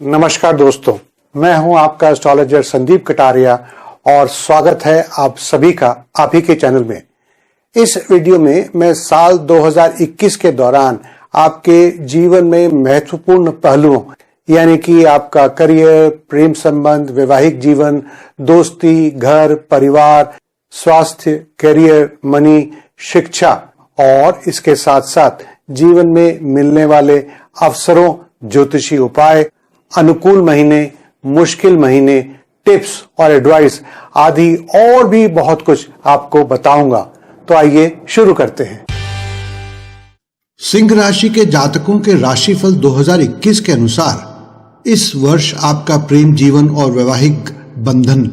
नमस्कार दोस्तों, मैं हूं आपका एस्ट्रोलॉजर संदीप कटारिया और स्वागत है आप सभी का आप ही के चैनल में। इस वीडियो में मैं साल 2021 के दौरान आपके जीवन में महत्वपूर्ण पहलुओं यानी कि आपका करियर, प्रेम संबंध, वैवाहिक जीवन, दोस्ती, घर, परिवार, स्वास्थ्य, करियर, मनी, शिक्षा और इसके साथ साथ जीवन में मिलने वाले अवसरों, ज्योतिषी उपाय, अनुकूल महीने, मुश्किल महीने, टिप्स और एडवाइस आदि और भी बहुत कुछ आपको बताऊंगा। तो आइए शुरू करते हैं। सिंह राशि के जातकों के राशिफल 2021 के अनुसार इस वर्ष आपका प्रेम जीवन और वैवाहिक बंधन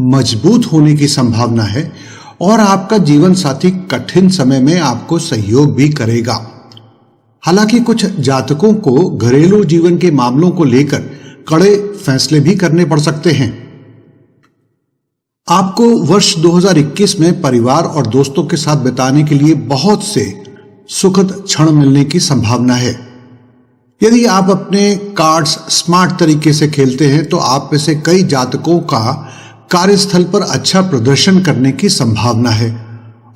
मजबूत होने की संभावना है और आपका जीवन साथी कठिन समय में आपको सहयोग भी करेगा। हालांकि कुछ जातकों को घरेलू जीवन के मामलों को लेकर कड़े फैसले भी करने पड़ सकते हैं। आपको वर्ष 2021 में परिवार और दोस्तों के साथ बिताने के लिए बहुत से सुखद क्षण मिलने की संभावना है। यदि आप अपने कार्ड्स स्मार्ट तरीके से खेलते हैं तो आप में से कई जातकों का कार्यस्थल पर अच्छा प्रदर्शन करने की संभावना है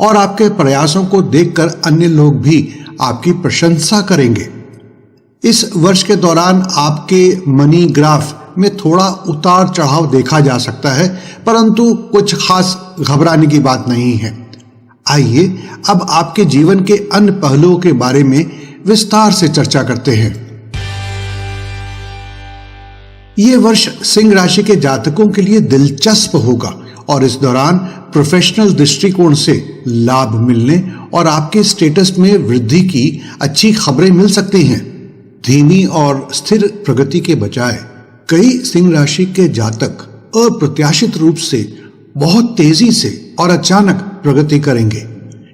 और आपके प्रयासों को देखकर अन्य लोग भी आपकी प्रशंसा करेंगे। इस वर्ष के दौरान आपके मनी ग्राफ में थोड़ा उतार चढ़ाव देखा जा सकता है, परंतु कुछ खास घबराने की बात नहीं है। आइए अब आपके जीवन के अन्य पहलुओं के बारे में विस्तार से चर्चा करते हैं। यह वर्ष सिंह राशि के जातकों के लिए दिलचस्प होगा और इस दौरान प्रोफेशनल दृष्टिकोण से लाभ मिलने और आपके स्टेटस में वृद्धि की अच्छी खबरें मिल सकती हैं। धीमी और स्थिर प्रगति के बजाय कई सिंह राशि के जातक अप्रत्याशित रूप से बहुत तेजी से और अचानक प्रगति करेंगे।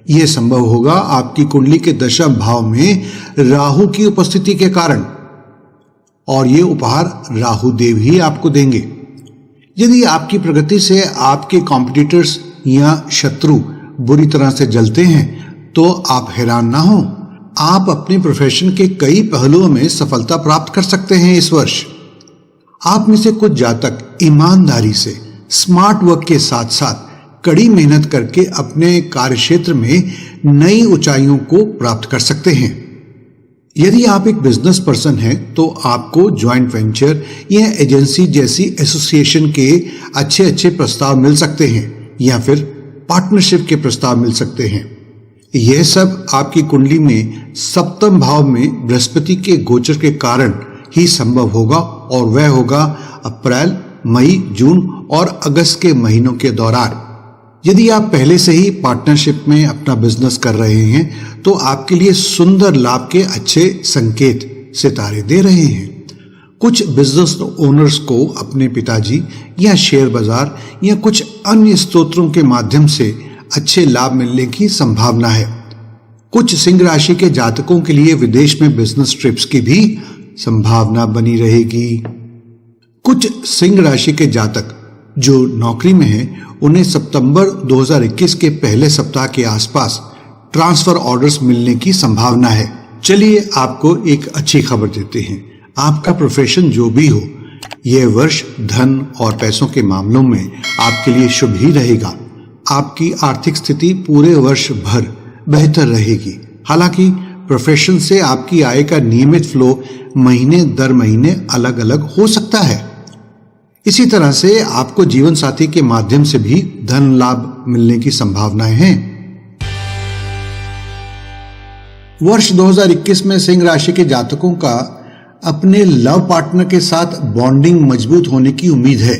यह संभव होगा आपकी कुंडली के दशम भाव में राहु की उपस्थिति के कारण, और ये उपहार राहु देव ही आपको देंगे। यदि आपकी प्रगति से आपके कॉम्पिटिटर्स या शत्रु बुरी तरह से जलते हैं तो आप हैरान ना हो। आप अपने प्रोफेशन के कई पहलुओं में सफलता प्राप्त कर सकते हैं। इस वर्ष आप में से कुछ जातक ईमानदारी से स्मार्ट वर्क के साथ साथ कड़ी मेहनत करके अपने कार्यक्षेत्र में नई ऊंचाइयों को प्राप्त कर सकते हैं। यदि आप एक बिजनेस पर्सन हैं तो आपको ज्वाइंट वेंचर या एजेंसी जैसी एसोसिएशन के अच्छे प्रस्ताव मिल सकते हैं या फिर पार्टनरशिप के प्रस्ताव मिल सकते हैं। यह सब आपकी कुंडली में सप्तम भाव में बृहस्पति के गोचर के कारण ही संभव होगा और वह होगा अप्रैल, मई, जून और अगस्त के महीनों के दौरान। यदि आप पहले से ही पार्टनरशिप में अपना बिजनेस कर रहे हैं तो आपके लिए सुंदर लाभ के अच्छे संकेत सितारे दे रहे हैं। कुछ बिजनेस ओनर्स को अपने पिताजी या शेयर बाजार या कुछ अन्य स्रोतों के माध्यम से अच्छे लाभ मिलने की संभावना है। कुछ सिंह राशि के जातकों के लिए विदेश में बिजनेस ट्रिप्स की भी संभावना बनी रहेगी। कुछ सिंह राशि के जातक जो नौकरी में हैं उन्हें सितंबर 2021 के पहले सप्ताह के आसपास ट्रांसफर ऑर्डर्स मिलने की संभावना है। चलिए आपको एक अच्छी खबर देते हैं। आपका प्रोफेशन जो भी हो, यह वर्ष धन और पैसों के मामलों में आपके लिए शुभ ही रहेगा। आपकी आर्थिक स्थिति पूरे वर्ष भर बेहतर रहेगी। हालांकि प्रोफेशन से आपकी आय का नियमित फ्लो महीने दर महीने अलग अलग हो सकता है। इसी तरह से आपको जीवन साथी के माध्यम से भी धन लाभ मिलने की संभावनाएं हैं। वर्ष 2021 में सिंह राशि के जातकों का अपने लव पार्टनर के साथ बॉन्डिंग मजबूत होने की उम्मीद है,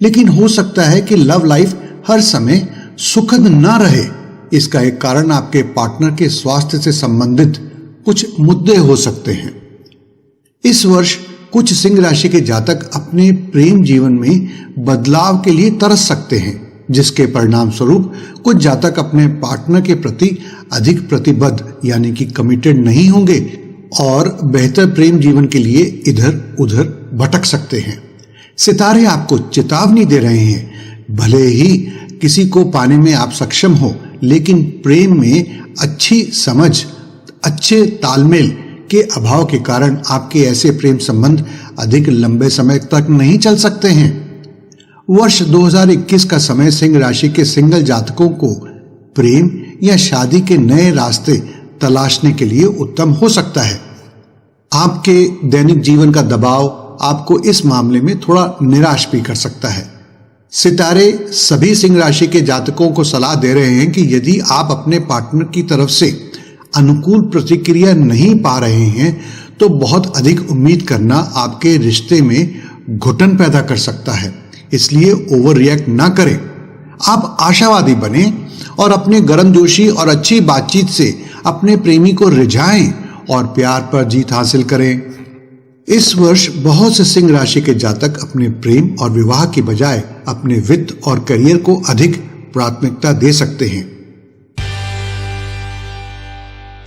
लेकिन हो सकता है कि लव लाइफ हर समय सुखद ना रहे। इसका एक कारण आपके पार्टनर के स्वास्थ्य से संबंधित कुछ मुद्दे हो सकते हैं। इस वर्ष कुछ सिंह राशि के जातक अपने प्रेम जीवन में बदलाव के लिए तरस सकते हैं, जिसके परिणाम स्वरूप कुछ जातक अपने पार्टनर के प्रति अधिक प्रतिबद्ध यानी कि कमिटेड नहीं होंगे और बेहतर प्रेम जीवन के लिए इधर उधर भटक सकते हैं। सितारे आपको चेतावनी दे रहे हैं, भले ही किसी को पाने में आप सक्षम हो, लेकिन प्रेम में अच्छी समझ, अच्छे तालमेल के अभाव के कारण आपके ऐसे प्रेम संबंध अधिक लंबे समय तक नहीं चल सकते हैं। वर्ष 2021 का समय सिंह राशि के सिंगल जातकों को प्रेम या शादी के नए रास्ते तलाशने के लिए उत्तम हो सकता है। आपके दैनिक जीवन का दबाव आपको इस मामले में थोड़ा निराश भी कर सकता है। सितारे सभी सिंह राशि के जातकों को सलाह दे रहे हैं कि यदि आप अपने पार्टनर की तरफ से अनुकूल प्रतिक्रिया नहीं पा रहे हैं तो बहुत अधिक उम्मीद करना आपके रिश्ते में घुटन पैदा कर सकता है, इसलिए ओवर रिएक्ट ना करें। आप आशावादी बने और अपने गर्मजोशी और अच्छी बातचीत से अपने प्रेमी को रिझाएं और प्यार पर जीत हासिल करें। इस वर्ष बहुत से सिंह राशि के जातक अपने प्रेम और विवाह की बजाय अपने वित्त और करियर को अधिक प्राथमिकता दे सकते हैं।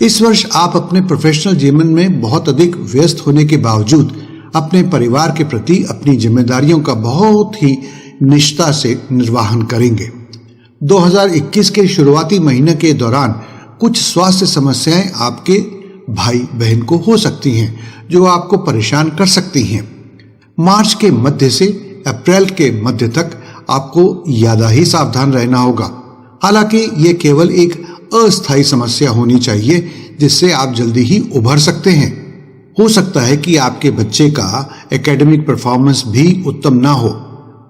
इस वर्ष आप अपने प्रोफेशनल जीवन में बहुत अधिक व्यस्त होने के बावजूद अपने परिवार के प्रति अपनी जिम्मेदारियों का बहुत ही निष्ठा से निर्वहन करेंगे। 2021 के शुरुआती महीने के दौरान कुछ स्वास्थ्य समस्याएं आपके भाई बहन को हो सकती हैं जो आपको परेशान कर सकती हैं। मार्च के मध्य से अप्रैल के मध्य तक आपको ज्यादा ही सावधान रहना होगा। हालांकि ये केवल एक अस्थायी समस्या होनी चाहिए जिससे आप जल्दी ही उभर सकते हैं। हो सकता है कि आपके बच्चे का एकेडमिक परफॉर्मेंस भी उत्तम ना हो।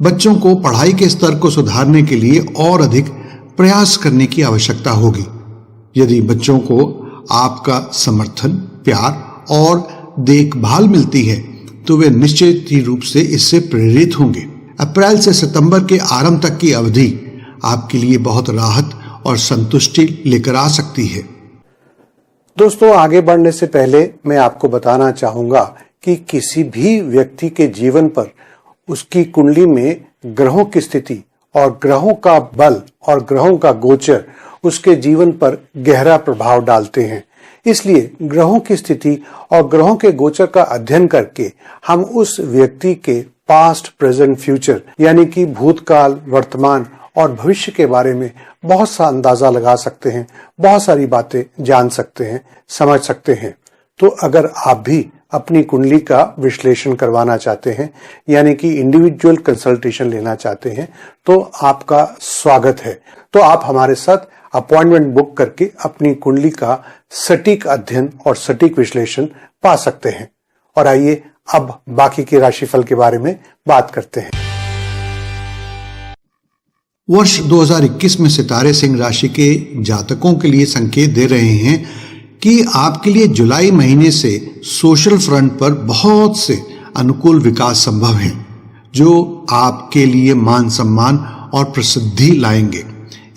बच्चों को पढ़ाई के स्तर को सुधारने के लिए और अधिक प्रयास करने की आवश्यकता होगी। यदि बच्चों को आपका समर्थन, प्यार और देखभाल मिलती है तो वे निश्चित ही रूप से इससे प्रेरित होंगे। अप्रैल से सितंबर के आरंभ तक की अवधि आपके लिए बहुत राहत और संतुष्टि लेकर आ सकती है। दोस्तों, आगे बढ़ने से पहले मैं आपको बताना चाहूंगा कि किसी भी व्यक्ति के जीवन पर उसकी कुंडली में ग्रहों की स्थिति और ग्रहों का बल और ग्रहों का गोचर उसके जीवन पर गहरा प्रभाव डालते हैं। इसलिए ग्रहों की स्थिति और ग्रहों के गोचर का अध्ययन करके हम उस व्यक्ति के पास्ट, प्रेजेंट, फ्यूचर यानी कि भूतकाल, वर्तमान और भविष्य के बारे में बहुत सा अंदाजा लगा सकते हैं, बहुत सारी बातें जान सकते हैं, समझ सकते हैं। तो अगर आप भी अपनी कुंडली का विश्लेषण करवाना चाहते हैं यानी कि इंडिविजुअल कंसल्टेशन लेना चाहते हैं तो आपका स्वागत है। तो आप हमारे साथ अपॉइंटमेंट बुक करके अपनी कुंडली का सटीक अध्ययन और सटीक विश्लेषण पा सकते हैं। और आइए अब बाकी के राशिफल के बारे में बात करते हैं। वर्ष 2021 में सितारे सिंह राशि के जातकों के लिए संकेत दे रहे हैं कि आपके लिए जुलाई महीने से सोशल फ्रंट पर बहुत से अनुकूल विकास संभव है जो आपके लिए मान सम्मान और प्रसिद्धि लाएंगे।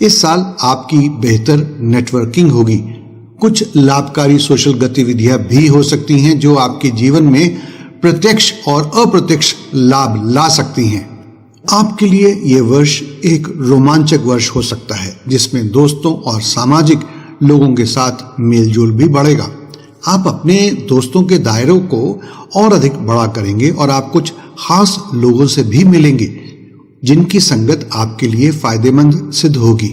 इस साल आपकी बेहतर नेटवर्किंग होगी। कुछ लाभकारी सोशल गतिविधियां भी हो सकती हैं जो आपके जीवन में प्रत्यक्ष और अप्रत्यक्ष लाभ ला सकती हैं। आपके लिए यह वर्ष एक रोमांचक वर्ष हो सकता है जिसमें दोस्तों और सामाजिक लोगों के साथ मेलजोल भी बढ़ेगा। आप अपने दोस्तों के दायरों को और अधिक बड़ा करेंगे और आप कुछ खास लोगों से भी मिलेंगे जिनकी संगत आपके लिए फायदेमंद सिद्ध होगी।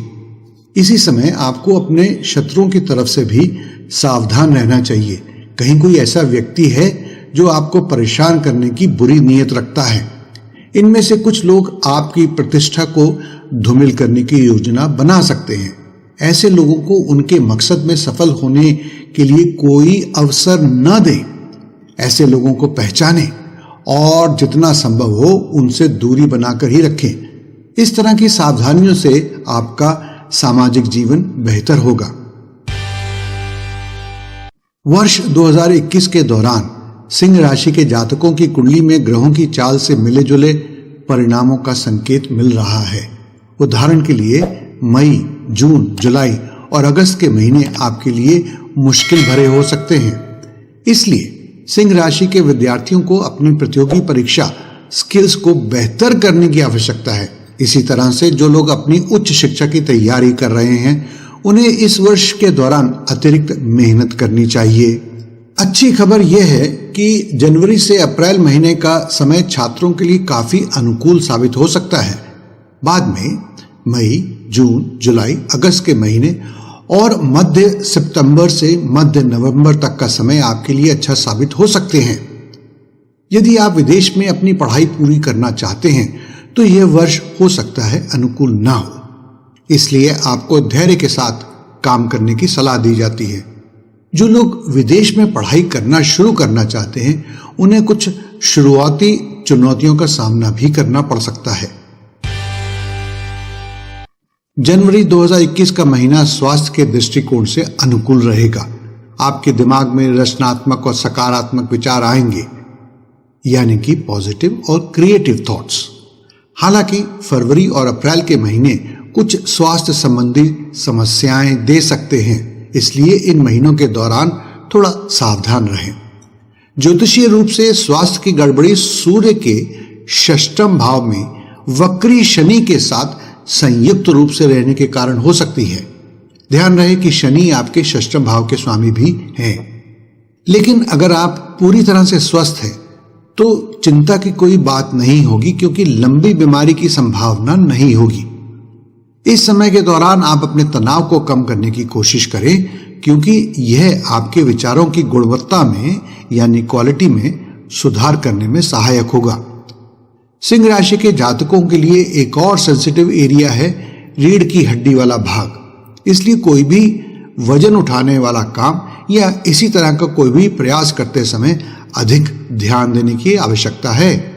इसी समय आपको अपने शत्रुओं की तरफ से भी सावधान रहना चाहिए। कहीं कोई ऐसा व्यक्ति है जो आपको परेशान करने की बुरी नीयत रखता है। इनमें से कुछ लोग आपकी प्रतिष्ठा को धूमिल करने की योजना बना सकते हैं। ऐसे लोगों को उनके मकसद में सफल होने के लिए कोई अवसर न दें। ऐसे लोगों को पहचानें और जितना संभव हो उनसे दूरी बनाकर ही रखें। इस तरह की सावधानियों से आपका सामाजिक जीवन बेहतर होगा। वर्ष 2021 के दौरान सिंह राशि के जातकों की कुंडली में ग्रहों की चाल से मिले जुले परिणामों का संकेत मिल रहा है। उदाहरण के लिए मई, जून, जुलाई और अगस्त के महीने आपके लिए मुश्किल भरे हो सकते हैं। इसलिए सिंह राशि के विद्यार्थियों को अपनी प्रतियोगी परीक्षा स्किल्स को बेहतर करने की आवश्यकता है। इसी तरह से जो लोग अपनी उच्च शिक्षा की तैयारी कर रहे हैं उन्हें इस वर्ष के दौरान अतिरिक्त मेहनत करनी चाहिए। अच्छी खबर यह है कि जनवरी से अप्रैल महीने का समय छात्रों के लिए काफी अनुकूल साबित हो सकता है। बाद में मई, जून, जुलाई, अगस्त के महीने और मध्य सितंबर से मध्य नवंबर तक का समय आपके लिए अच्छा साबित हो सकते हैं। यदि आप विदेश में अपनी पढ़ाई पूरी करना चाहते हैं तो यह वर्ष हो सकता है अनुकूल ना हो, इसलिए आपको धैर्य के साथ काम करने की सलाह दी जाती है। जो लोग विदेश में पढ़ाई करना शुरू करना चाहते हैं उन्हें कुछ शुरुआती चुनौतियों का सामना भी करना पड़ सकता है। जनवरी 2021 का महीना स्वास्थ्य के दृष्टिकोण से अनुकूल रहेगा। आपके दिमाग में रचनात्मक और सकारात्मक विचार आएंगे, यानी कि पॉजिटिव और क्रिएटिव थॉट्स। हालांकि फरवरी और अप्रैल के महीने कुछ स्वास्थ्य संबंधी समस्याएं दे सकते हैं, इसलिए इन महीनों के दौरान थोड़ा सावधान रहें। ज्योतिषीय रूप से स्वास्थ्य की गड़बड़ी सूर्य के षष्ठम भाव में वक्री शनि के साथ संयुक्त रूप से रहने के कारण हो सकती है। ध्यान रहे कि शनि आपके षष्ठम भाव के स्वामी भी हैं। लेकिन अगर आप पूरी तरह से स्वस्थ हैं तो चिंता की कोई बात नहीं होगी, क्योंकि लंबी बीमारी की संभावना नहीं होगी। इस समय के दौरान आप अपने तनाव को कम करने की कोशिश करें, क्योंकि यह आपके विचारों की गुणवत्ता में यानी क्वालिटी में सुधार करने में सहायक होगा। सिंह राशि के जातकों के लिए एक और सेंसिटिव एरिया है रीढ़ की हड्डी वाला भाग। इसलिए कोई भी वजन उठाने वाला काम या इसी तरह का कोई भी प्रयास करते समय अधिक ध्यान देने की आवश्यकता है।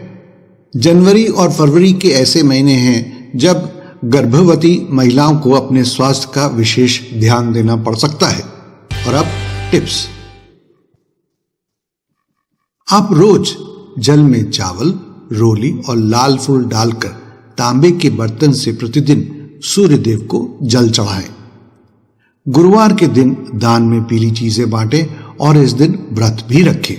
जनवरी और फरवरी के ऐसे महीने हैं जब गर्भवती महिलाओं को अपने स्वास्थ्य का विशेष ध्यान देना पड़ सकता है। और अब टिप्स। आप रोज जल में चावल, रोली और लाल फूल डालकर तांबे के बर्तन से प्रतिदिन सूर्य देव को जल चढ़ाएं। गुरुवार के दिन दान में पीली चीजें बांटें और इस दिन व्रत भी रखें।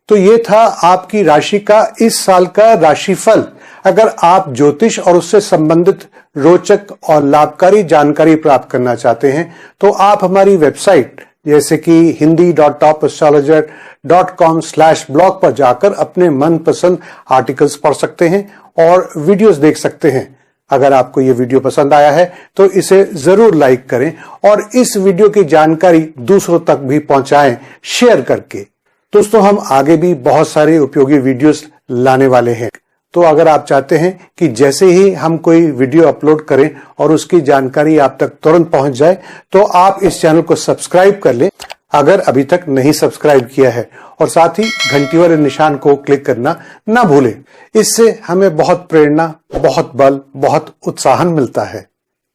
तो ये था आपकी राशि का इस साल का राशिफल। अगर आप ज्योतिष और उससे संबंधित रोचक और लाभकारी जानकारी प्राप्त करना चाहते हैं तो आप हमारी वेबसाइट जैसे कि hindi.topastrologer.com/blog पर जाकर अपने मनपसंद आर्टिकल्स पढ़ सकते हैं और वीडियोस देख सकते हैं। अगर आपको ये वीडियो पसंद आया है तो इसे जरूर लाइक करें और इस वीडियो की जानकारी दूसरों तक भी पहुंचाएं शेयर करके। दोस्तों, हम आगे भी बहुत सारे उपयोगी वीडियोस लाने वाले हैं, तो अगर आप चाहते हैं कि जैसे ही हम कोई वीडियो अपलोड करें और उसकी जानकारी आप तक तुरंत पहुंच जाए तो आप इस चैनल को सब्सक्राइब कर लें अगर अभी तक नहीं सब्सक्राइब किया है, और साथ ही घंटी वाले निशान को क्लिक करना ना भूलें। इससे हमें बहुत प्रेरणा, बहुत बल, बहुत उत्साहन मिलता है।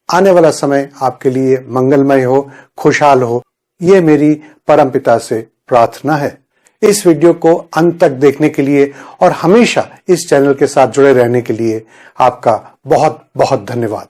आने वाला समय आपके लिए मंगलमय हो, खुशहाल हो, ये मेरी परमपिता से प्रार्थना है। इस वीडियो को अंत तक देखने के लिए और हमेशा इस चैनल के साथ जुड़े रहने के लिए आपका बहुत बहुत धन्यवाद।